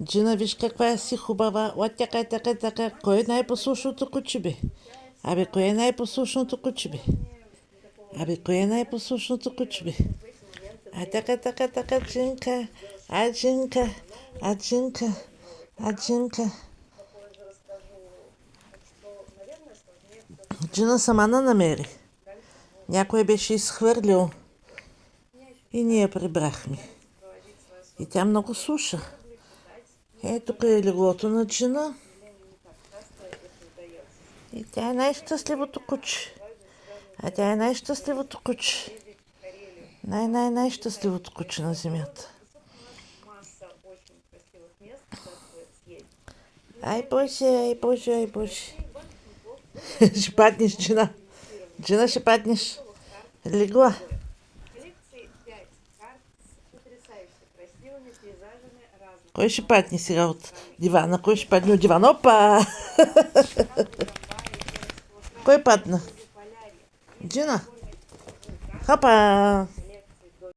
Джина, виж каква си хубава. От така. Кой е най-послушното куче, бе? Абе, кое е най-послушното куче, бе? Абе, кое е най-послушното куче, бе? Така, Джинка. Джинка. Джинка. Джинка. Джина сама намери. Някой беше изхвърлил и ние прибрахме. И тя много слуша. Тук е леглото на Джина. И тя е най-щастливото куче. Тя е най-щастливото куче. Най-щастливото куче на земята. Ай, Боже. Ще паднеш, Джина. Джина, ще паднеш. Легла. Кой ще падне сега от дивана? Кой ще падне от дивана? Опа! Кой падна? Джина. Хопа!